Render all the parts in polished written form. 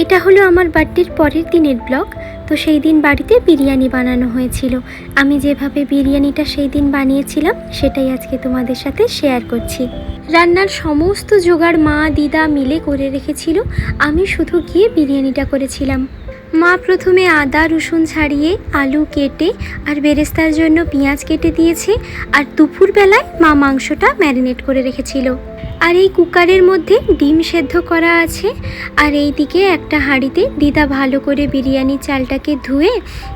এটা হলো আমার বার্থডের পরের দিনের ব্লগ। তো সেই দিন বাড়িতে বিরিয়ানি বানানো হয়েছিল। আমি যেভাবে বিরিয়ানিটা সেই দিন বানিয়েছিলাম সেটাই আজকে তোমাদের সাথে শেয়ার করছি। রান্নার সমস্ত জোগাড় মা দিদা মিলে করে রেখেছিল, আমি শুধু গিয়ে বিরিয়ানিটা করেছিলাম। মা প্রথমে আদা রসুন ছাড়িয়ে আলু কেটে আর বেরেস্তার জন্য পেঁয়াজ কেটে দিয়েছে, আর দুপুরবেলায় মা মাংসটা ম্যারিনেট করে রেখেছিল। আর এই কুকারের মধ্যে ডিম সেদ্ধ করা আছে, আর এই দিকে একটা হাঁড়িতে দিদা ভালো করে বিরিয়ানির চালটাকে ধুয়ে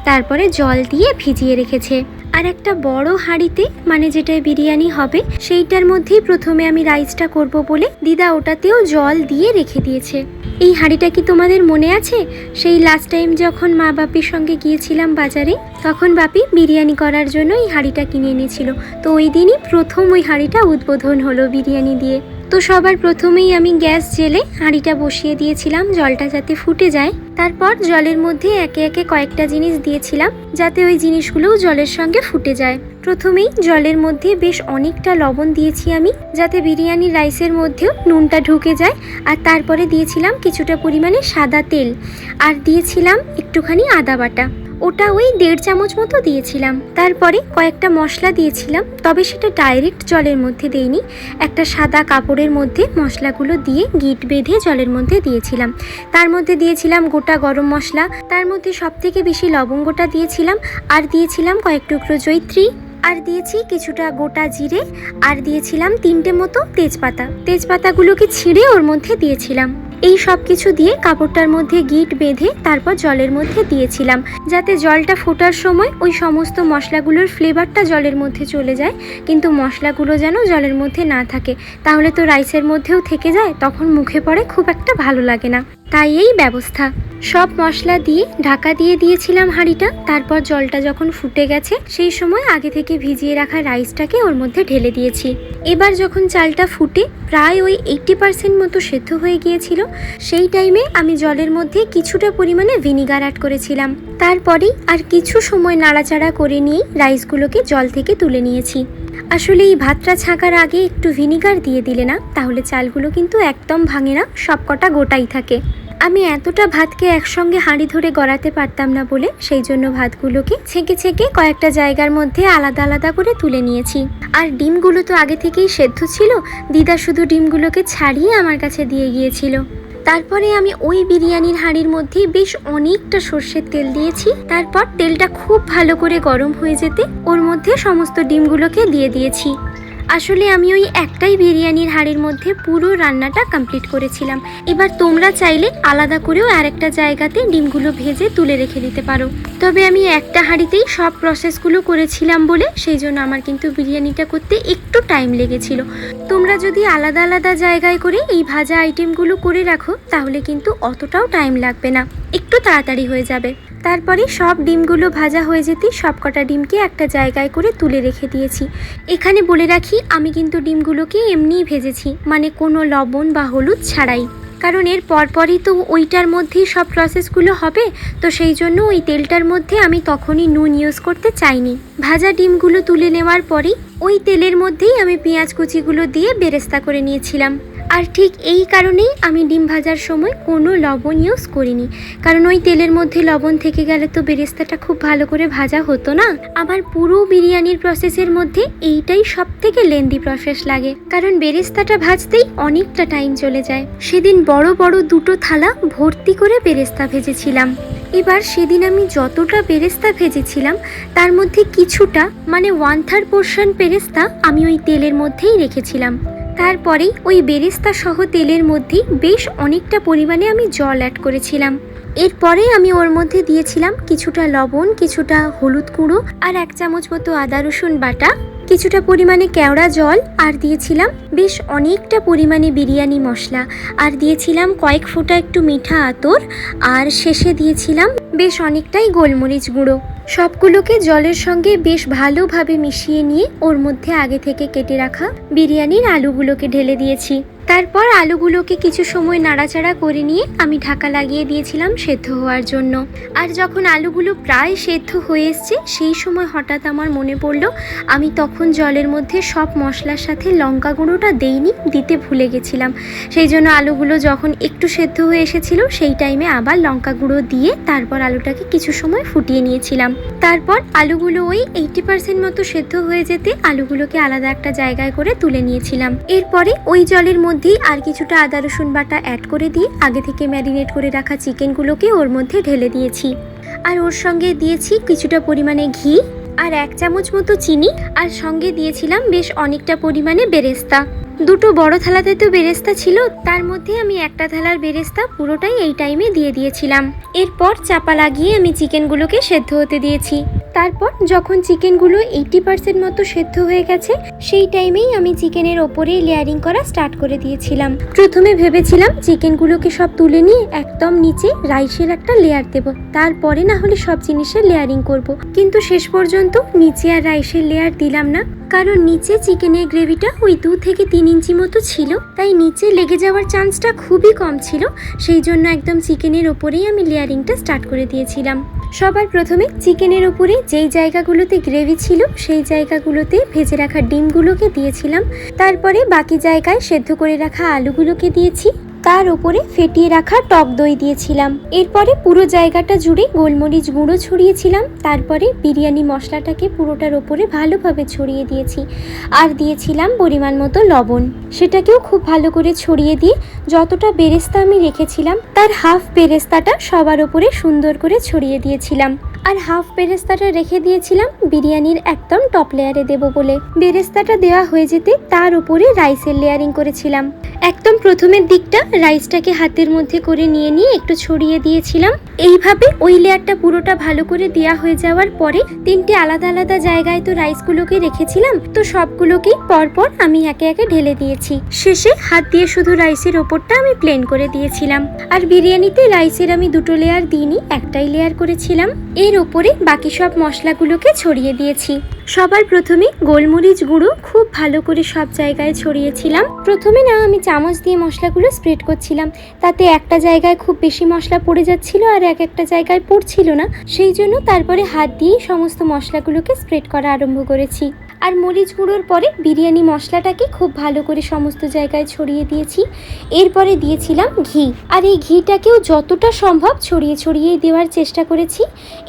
তারপরে জল দিয়ে ভিজিয়ে রেখেছে। আর একটা বড় হাঁড়িতে, মানে যেটায় বিরিয়ানি হবে সেইটার মধ্যেই প্রথমে আমি রাইসটা করব বলে দিদা ওটাতেও জল দিয়ে রেখে দিয়েছে। এই হাঁড়িটা কি তোমাদের মনে আছে? সেই লাস্ট টাইম যখন মা বাপির সঙ্গে গিয়েছিলাম বাজারে, তখন বাপি বিরিয়ানি করার জন্য এই হাঁড়িটা কিনে এনেছিল। তো ওই দিনই প্রথম ওই হাঁড়িটা উদ্বোধন হলো বিরিয়ানি দিয়ে। তো সবার প্রথমেই আমি গ্যাস জেলে হাঁড়িটা বসিয়ে দিয়েছিলাম জলটা যাতে ফুটে যায়। তারপর জলের মধ্যে একে একে কয়েকটা জিনিস দিয়েছিলাম যাতে ওই জিনিসগুলোও জলের সঙ্গে ফুটে যায়। প্রথমেই জলের মধ্যে বেশ অনেকটা লবণ দিয়েছি আমি, যাতে বিরিয়ানি রাইসের মধ্যেও নুনটা ঢুকে যায়। আর তারপরে দিয়েছিলাম কিছুটা পরিমাণে সাদা তেল, আর দিয়েছিলাম একটুখানি আদা বাটা, ওটা ওই 1.5 চামচ মতো দিয়েছিলাম। তারপরে কয়েকটা মশলা দিয়েছিলাম, তবে সেটা ডাইরেক্ট জলের মধ্যে দেইনি, একটা সাদা কাপড়ের মধ্যে মশলাগুলো দিয়ে গিট বেঁধে জলের মধ্যে দিয়েছিলাম। তার মধ্যে দিয়েছিলাম গোটা গরম মশলা, তার মধ্যে সবথেকে বেশি লবঙ্গটা দিয়েছিলাম, আর দিয়েছিলাম কয়েক টুকরো জয়িত্রী, আর দিয়েছি কিছুটা গোটা জিরে, আর দিয়েছিলাম 3টে মতো তেজপাতা। তেজপাতাগুলোকে ছিঁড়ে ওর মধ্যে দিয়েছিলাম। এই সব কিছু দিয়ে কাপড়টার মধ্যে গিট বেঁধে তারপর জলের মধ্যে দিয়েছিলাম, যাতে জলটা ফোটার সময় ওই সমস্ত মশলাগুলোর ফ্লেভারটা জলের মধ্যে চলে যায়, কিন্তু মশলাগুলো যেন জলের মধ্যে না থাকে, তাহলে তো রাইসের মধ্যেও থেকে যায়, তখন মুখে পড়ে খুব একটা ভালো লাগে না। তাই এই ব্যবস্থা। সব মশলা দিয়ে ঢাকা দিয়ে দিয়েছিলাম হাঁড়িটা। তারপর জলটা যখন ফুটে গেছে সেই সময় আগে থেকে ভিজিয়ে রাখা রাইসটাকে ওর মধ্যে ঢেলে দিয়েছি। এবার যখন চালটা ফুটে প্রায় ওই 80% মতো সেদ্ধ হয়ে গিয়েছিল, সেই টাইমে আমি জলের মধ্যে কিছুটা পরিমাণে ভিনিগার অ্যাড করেছিলাম। তারপরেই আর কিছু সময় নাড়াচাড়া করে নিয়ে রাইসগুলোকে জল থেকে তুলে নিয়েছি। আসলে এই ভাতটা ছাঁকার আগে একটু ভিনিগার দিয়ে দিলে না, তাহলে চালগুলো কিন্তু একদম ভাঙে না, সবকটা গোটাই থাকে। আমি এতটা ভাতকে একসঙ্গে হাঁড়ি ধরে গড়াতে পারতাম না বলে সেই জন্য ভাতগুলোকে ছেঁকে ছেঁকে কয়েকটা জায়গার মধ্যে আলাদা আলাদা করে তুলে নিয়েছি। আর ডিমগুলো তো আগে থেকেই সেদ্ধ ছিল, দিদা শুধু ডিমগুলোকে ছাড়িয়ে আমার কাছে দিয়ে গিয়েছিল। তারপরে আমি ওই বিরিয়ানির হাঁড়ির মধ্যে বেশ অনেকটা সর্ষের তেল দিয়েছি। তারপর তেলটা খুব ভালো করে গরম হয়ে যেতে ওর মধ্যে সমস্ত ডিমগুলোকে দিয়ে দিয়েছি। আসলে আমি ওই একটাই বিরিয়ানির হাঁড়ির মধ্যে পুরো রান্নাটা কমপ্লিট করেছিলাম। এবার তোমরা চাইলে আলাদা করেও আরেকটা জায়গাতে ডিমগুলো ভেজে তুলে রেখে দিতে পারো, তবে আমি একটা হাঁড়িতেই সব প্রসেসগুলো করেছিলাম বলে সেই জন্য আমার কিন্তু বিরিয়ানিটা করতে একটু টাইম লেগেছিল। তোমরা যদি আলাদা আলাদা জায়গায় করে এই ভাজা আইটেমগুলো করে রাখো তাহলে কিন্তু অতটাও টাইম লাগবে না, একটু তাড়াতাড়ি হয়ে যাবে। তারপরে সব ডিমগুলো ভাজা হয়ে যেতে সবকটা ডিমকে একটা জায়গায় করে তুলে রেখে দিয়েছি। এখানে বলে রাখি, আমি কিন্তু ডিমগুলোকে এমনিই ভেজেছি, মানে কোনো লবণ বা হলুদ ছাড়াই, কারণ এর পরপরই তো ওইটার মধ্যেই সব প্রসেসগুলো হবে, তো সেই জন্য ওই তেলটার মধ্যে আমি তখনই নুন ইউজ করতে চাইনি। ভাজা ডিমগুলো তুলে নেওয়ার পরেই ওই তেলের মধ্যেই আমি পেঁয়াজ কুচিগুলো দিয়ে বেরেস্তা করে নিয়েছিলাম। আর ঠিক এই কারণেই আমি ডিম ভাজার সময় কোনো লবণ ইউজ করিনি, কারণ ওই তেলের মধ্যে লবণ থেকে গেলে তো বেরেস্তাটা খুব ভালো করে ভাজা হতো না। আমার পুরো বিরিয়ানির প্রসেসের মধ্যে এইটাই সব থেকে লেন্দি প্রসেস লাগে, কারণ বেরেস্তাটা ভাজতেই অনেকটা টাইম চলে যায়। সেদিন বড় বড় 2টো থালা ভর্তি করে বেরেস্তা ভেজেছিলাম। এবার সেদিন আমি যতটা বেরেস্তা ভেজেছিলাম তার মধ্যে কিছুটা, মানে 1/3 পোর্শন বেরেস্তা আমি ওই তেলের মধ্যেই রেখেছিলাম। তারপরেই ওই বেরেস্তা সহ তেলের মধ্যেই বেশ অনেকটা পরিমাণে আমি জল অ্যাড করেছিলাম। এরপরে আমি ওর মধ্যে দিয়েছিলাম কিছুটা লবণ, কিছুটা হলুদ গুঁড়ো, আর 1 চামচ মতো আদা রসুন বাটা, কিছুটা পরিমাণে কেওড়া জল, আর দিয়েছিলাম বেশ অনেকটা পরিমাণে বিরিয়ানি মশলা, আর দিয়েছিলাম কয়েক ফোঁটা একটু মিঠা আতর, আর শেষে দিয়েছিলাম বেশ অনেকটাই গোলমরিচ গুঁড়ো। সবগুলোকে জলের সঙ্গে বেশ ভালোভাবে মিশিয়ে নিয়ে ওর মধ্যে আগে থেকে কেটে রাখা বিরিয়ানির আলুগুলোকে ঢেলে দিয়েছি। তারপর আলুগুলোকে কিছু সময় নাড়াচাড়া করে নিয়ে আমি ঢাকা লাগিয়ে দিয়েছিলাম সেদ্ধ হওয়ার জন্য। আর যখন আলুগুলো প্রায় সেদ্ধ হয়ে এসছে সেই সময় হঠাৎ আমার মনে পড়লো আমি তখন জলের মধ্যে সব মশলার সাথে লঙ্কা গুঁড়োটা দেইনি, দিতে ভুলে গেছিলাম। সেই জন্য আলুগুলো যখন একটু সেদ্ধ হয়ে এসেছিল সেই টাইমে আবার লঙ্কা গুঁড়ো দিয়ে তারপর আলুটাকে কিছু সময় ফুটিয়ে নিয়েছিলাম। তারপর আলুগুলো ওই 80% মতো সেদ্ধ হয়ে যেতে আলুগুলোকে আলাদা একটা জায়গায় করে তুলে নিয়েছিলাম। এরপরে ওই জলের মধ্যেই আর কিছুটা আদা রসুন বাটা অ্যাড করে দিয়ে আগে থেকে ম্যারিনেট করে রাখা চিকেনগুলোকে ওর মধ্যে ঢেলে দিয়েছি। আর ওর সঙ্গে দিয়েছি কিছুটা পরিমাণে ঘি আর 1 চামচ মতো চিনি, আর সঙ্গে দিয়েছিলাম বেশ অনেকটা পরিমাণে বেরেস্তা। দুটো বড় থালাতে তো বেরেস্তা ছিল, তার মধ্যে আমি একটা থালার বেরেস্তা পুরোটাই এই টাইমে দিয়ে দিয়েছিলাম। এরপর চাপা লাগিয়ে আমি চিকেনগুলোকে সেদ্ধ হতে দিয়েছি। তারপর যখন চিকেনগুলো 80% মতো সেদ্ধ হয়ে গেছে সেই টাইমেই আমি চিকেনের ওপরে লেয়ারিং করা স্টার্ট করে দিয়েছিলাম। প্রথমে ভেবেছিলাম চিকেনগুলোকে সব তুলে নিয়ে একদম নিচে রাইসের একটা লেয়ার দেব, তারপরে না হলে সব জিনিসের লেয়ারিং করব। কিন্তু শেষ পর্যন্ত নিচে আর রাইসের লেয়ার দিলাম না, কারণ নিচে চিকেনের গ্রেভিটা ওই 2 থেকে 3 ইঞ্চি মতো ছিল, তাই নিচে লেগে যাওয়ার চান্সটা খুবই কম ছিল। সেই জন্য একদম চিকেনের ওপরেই আমি লেয়ারিংটা স্টার্ট করে দিয়েছিলাম। সবার প্রথমে চিকেনের ওপরে যেই জায়গাগুলোতে গ্রেভি ছিল সেই জায়গাগুলোতে ভেজে রাখা ডিমগুলোকে দিয়েছিলাম। তারপরে বাকি জায়গায় সেদ্ধ করে রাখা আলুগুলোকে দিয়েছি, তার উপরে ফেটিয়ে রাখা টক দই দিয়েছিলাম। এরপরে পুরো জায়গাটা জুড়ে গোলমরিচ গুঁড়ো ছড়িয়েছিলাম। তারপরে বিরিয়ানি মশলাটাকে পুরোটার ওপরে ভালোভাবে ছড়িয়ে দিয়েছি, আর দিয়েছিলাম পরিমাণ মতো লবণ। সেটাকেও খুব ভালো করে ছড়িয়ে দিয়ে যতটা বেরেস্তা আমি রেখেছিলাম তার হাফ বেরেস্তাটা সবার ওপরে সুন্দর করে ছড়িয়ে দিয়েছিলাম। আর হাফ বেরেস্তাটা রেখে দিয়েছিলাম বিরিয়ানির একদম টপ লেয়ারে দেব বলে। বেরেস্তাটা দেওয়া হয়ে যেতে তার উপরে রাইসের লেয়ারিং করেছিলাম। একদম প্রথমের দিকটা রাইসটাকে হাতের মধ্যে করে নিয়ে একটু ছড়িয়ে দিয়েছিলাম। এইভাবে ওই লেয়ারটা পুরোটা ভালো করে দেওয়া হয়ে যাওয়ার পরে 3টে আলাদা আলাদা জায়গায় তো রাইসগুলোকে রেখেছিলাম, তো সবগুলোকেই পরপর আমি একে একে ঢেলে দিয়েছি। শেষে হাত দিয়ে শুধু রাইসের ওপরটা আমি প্লেন করে দিয়েছিলাম। আর বিরিয়ানিতে রাইসের আমি 2টো লেয়ার দিইনি, একটাই লেয়ার করেছিলাম। এর ওপরে বাকি সব মশলাগুলোকে ছড়িয়ে দিয়েছি। সবার প্রথমে গোলমরিচ গুঁড়ো খুব ভালো করে সব জায়গায় ছড়িয়েছিলাম। প্রথমে না আমি চামচ দিয়ে মশলাগুলো স্প্রেড করছিলাম, তাতে একটা জায়গায় খুব বেশি মশলা পড়ে যাচ্ছিল আর একটা জায়গায় পড়ছিল না, সেই জন্য তারপরে হাত দিয়ে সমস্ত মশলাগুলোকে স্প্রেড করা আরম্ভ করেছি। আর মরিচ গুঁড়োর পরে বিরিয়ানি মশলাটাকে খুব ভালো করে সমস্ত জায়গায় ছড়িয়ে দিয়েছি। এরপরে দিয়েছিলাম ঘি, আর এই ঘিটাকেও যতটা সম্ভব ছড়িয়ে ছড়িয়ে দেওয়ার চেষ্টা করেছি।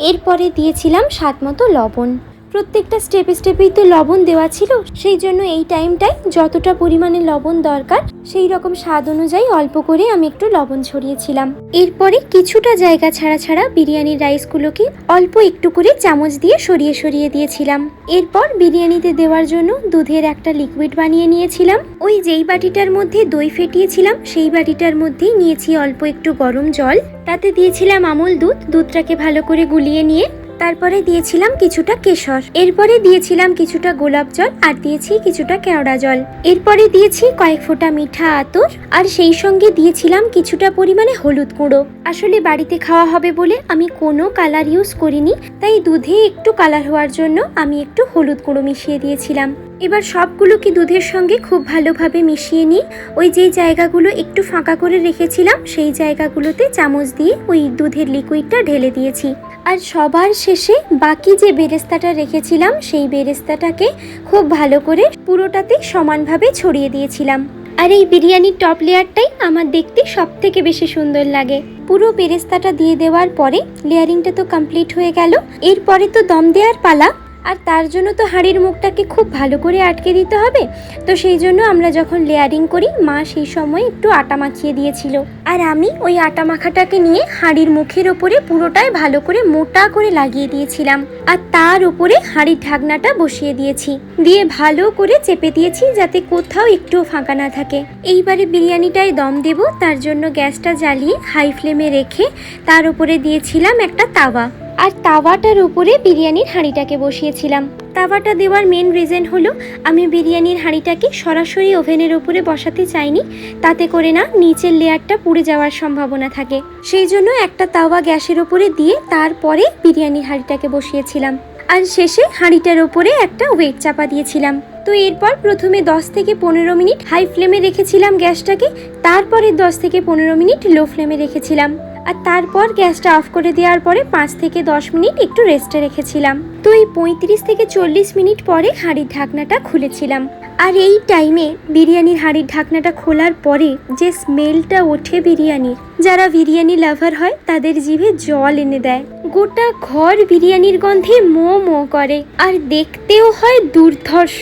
এরপরে দিয়েছিলাম স্বাদ মতো লবণ। প্রত্যেকটা স্টেপেই তো লবণ দেওয়া ছিল, সেই জন্য এই টাইমটায় যতটা পরিমাণে লবণ দরকার সেই রকম স্বাদ অনুযায়ী অল্প করে আমি একটু লবণ ছড়িয়েছিলাম। এরপরে কিছুটা জায়গা ছাড়া ছাড়া বিরিয়ানির রাইসগুলোকে অল্প একটু করে চামচ দিয়ে সরিয়ে সরিয়ে দিয়েছিলাম। এরপর বিরিয়ানিতে দেওয়ার জন্য দুধের একটা লিকুইড বানিয়ে নিয়েছিলাম। ওই যেই বাটিটার মধ্যে দই ফেটিয়েছিলাম সেই বাটিটার মধ্যেই নিয়েছি অল্প একটু গরম জল, তাতে দিয়েছিলাম আমুল দুধ। দুধটাকে ভালো করে গুলিয়ে নিয়ে তারপরে দিয়েছিলাম কিছুটা কেশর, এরপরে দিয়েছিলাম কিছুটা গোলাপ জল, আর দিয়েছি কিছুটা কেওড়া জল। এরপরে দিয়েছি কয়েক ফোঁটা মিঠা আতর, আর সেই সঙ্গে দিয়েছিলাম কিছুটা পরিমাণে হলুদ গুঁড়ো। আসলে বাড়িতে খাওয়া হবে বলে আমি কোনো কালার ইউজ করিনি, তাই দুধে একটু কালার হওয়ার জন্য আমি একটু হলুদ গুঁড়ো মিশিয়ে দিয়েছিলাম। এবার সবগুলোকে দুধের সঙ্গে খুব ভালোভাবে মিশিয়ে নিয়ে ওই যেই জায়গাগুলো একটু ফাঁকা করে রেখেছিলাম সেই জায়গাগুলোতে চামচ দিয়ে ওই দুধের লিকুইডটা ঢেলে দিয়েছি। আর সবার শেষে বাকি যে বেরেস্তাটা রেখেছিলাম সেই বেরেস্তাটাকে খুব ভালো করে পুরোটাতে সমানভাবে ছড়িয়ে দিয়েছিলাম। আর এই বিরিয়ানির টপ লেয়ারটাই আমার দেখতে সব থেকে বেশি সুন্দর লাগে। পুরো বেরেস্তাটা দিয়ে দেওয়ার পরে লেয়ারিংটা তো কমপ্লিট হয়ে গেল। এরপরে তো দম দেওয়ার পালা, আর তার জন্য তো হাঁড়ির মুখটাকে খুব ভালো করে আটকে দিতে হবে। তো সেই জন্য আমরা যখন লেয়ারিং করি মা সেই সময় একটু আটা মাখিয়ে দিয়েছিল, আর আমি ওই আটা মাখাটাকে নিয়ে হাঁড়ির মুখের ওপরে পুরোটাই ভালো করে মোটা করে লাগিয়ে দিয়েছিলাম, আর তার উপরে হাঁড়ির ঢাকনাটা বসিয়ে দিয়েছি, দিয়ে ভালো করে চেপে দিয়েছি যাতে কোথাও একটুও ফাঁকা না থাকে। এইবারে বিরিয়ানিটায় দম দেব, তার জন্য গ্যাসটা জ্বালিয়ে হাই ফ্লেমে রেখে তার উপরে দিয়েছিলাম একটা তাওয়া, আর তাওয়াটার উপরে বিরিয়ানির হাঁড়িটাকে বসিয়েছিলাম। তাওয়াটা দেওয়ার মেন রিজন হলো আমি বিরিয়ানির হাঁড়িটাকে সরাসরি ওভেনের উপরে বসাতে চাইনি, তাতে করে না নিচের লেয়ারটা পুড়ে যাওয়ার সম্ভাবনা থাকে। সেই জন্য একটা তাওয়া গ্যাসের উপরে দিয়ে তারপরে বিরিয়ানির হাঁড়িটাকে বসিয়েছিলাম। আর শেষে হাঁড়িটার ওপরে একটা ওয়েট চাপা দিয়েছিলাম। তো এরপর প্রথমে 10 থেকে 15 মিনিট হাই ফ্লেমে রেখেছিলাম গ্যাসটাকে, তারপরে 10 থেকে 15 মিনিট লো ফ্লেমে রেখেছিলাম, আর তারপর গ্যাসটা অফ করে দেওয়ার পরে 5 থেকে 10 মিনিট একটু রেস্টে রেখেছিলাম। তো এই 35 থেকে 40 মিনিট পরে হাঁড়ির ঢাকনাটা খুলেছিলাম। আর এই টাইমে বিরিয়ানির হাঁড়ির ঢাকনাটা খোলার পরে যে স্মেলটা ওঠে বিরিয়ানির, যারা বিরিয়ানি লাভার হয় তাদের জিভে জল এনে দেয়। গোটা ঘর বিরিয়ানির গন্ধে মো মো করে, আর দেখতেও হয় দুর্ধর্ষ।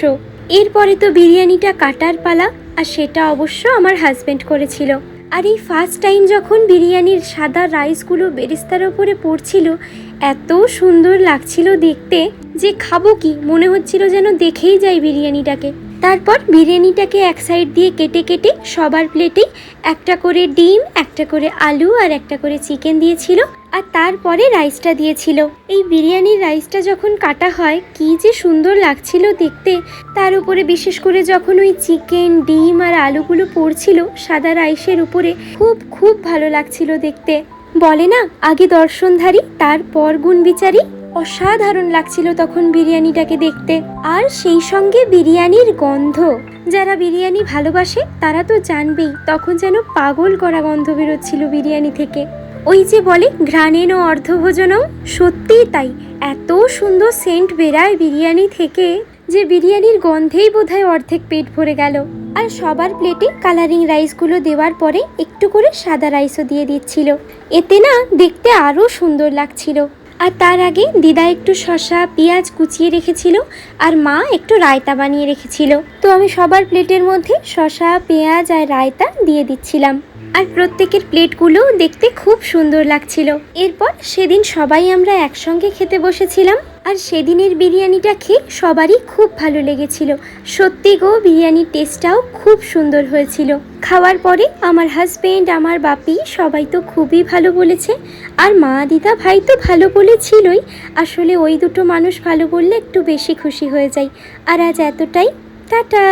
এরপরে তো বিরিয়ানিটা কাটার পালা, আর সেটা অবশ্য আমার হাজবেন্ড করেছিল। আর এই ফার্স্ট টাইম যখন বিরিয়ানির সাদা রাইসগুলো বেরেস্তার ওপরে পড়ছিল, এত সুন্দর লাগছিল দেখতে যে খাবো কি মনে হচ্ছিল যেন দেখেই যাই বিরিয়ানিটাকে। তারপর বিরিয়ানিটাকে এক সাইড দিয়ে কেটে কেটে সবার প্লেটেই একটা করে ডিম, একটা করে আলু আর একটা করে চিকেন দিয়েছিল, আর তারপরে রাইসটা দিয়েছিল। এই বিরিয়ানির রাইসটা যখন কাটা হয় কি যে সুন্দর লাগছিল দেখতে, তার উপরে বিশেষ করে যখন ওই চিকেন, ডিম আর আলুগুলো পড়ছিল সাদা রাইসের উপরে, খুব খুব ভালো লাগছিল দেখতে। বলে না, আগে দর্শনধারী তারপর গুণ বিচারী। অসাধারণ লাগছিল তখন বিরিয়ানিটাকে দেখতে। আর সেই সঙ্গে বিরিয়ানির গন্ধ, যারা বিরিয়ানি ভালোবাসে তারা তো জানবেই, তখন যেন পাগল করা গন্ধ বেরোচ্ছিল বিরিয়ানি থেকে। ওই যে বলে ঘ্রাণেন ও অর্ধভোজনম, সত্যিই তাই। এত সুন্দর সেন্ট বেরায় বিরিয়ানি থেকে যে বিরিয়ানির গন্ধেই বোধহয় অর্ধেক পেট ভরে গেল। আর সবার প্লেটে কালারিং রাইসগুলো দেওয়ার পরে একটু করে সাদা রাইসও দিয়ে দিচ্ছিল, এতে না দেখতে আরও সুন্দর লাগছিল। আর তার আগে দিদা একটু শসা পেঁয়াজ কুচিয়ে রেখেছিল, আর মা একটু রায়তা বানিয়ে রেখেছিল। তো আমি সবার প্লেটের মধ্যে শসা, পেঁয়াজ আর রায়তা দিয়ে দিচ্ছিলাম, আর প্রত্যেকের প্লেটগুলো দেখতে খুব সুন্দর লাগছিল। এরপর সেদিন সবাই আমরা একসঙ্গে খেতে বসেছিলাম, আর সেদিনের বিরিয়ানিটা খেয়ে সবারই খুব ভালো লেগেছিল। সত্যি গো, বিরিয়ানির টেস্টটাও খুব সুন্দর হয়েছিল। খাওয়ার পরে আমার হাজবেন্ড, আমার বাপি সবাই তো খুবই ভালো বলেছে, আর মা, দিদা, ভাই তো ভালো বলেছিলই। আসলে ওই দুটো মানুষ ভালো বললে একটু বেশি খুশি হয়ে যাই। আর আজ এতটাই, টাটা।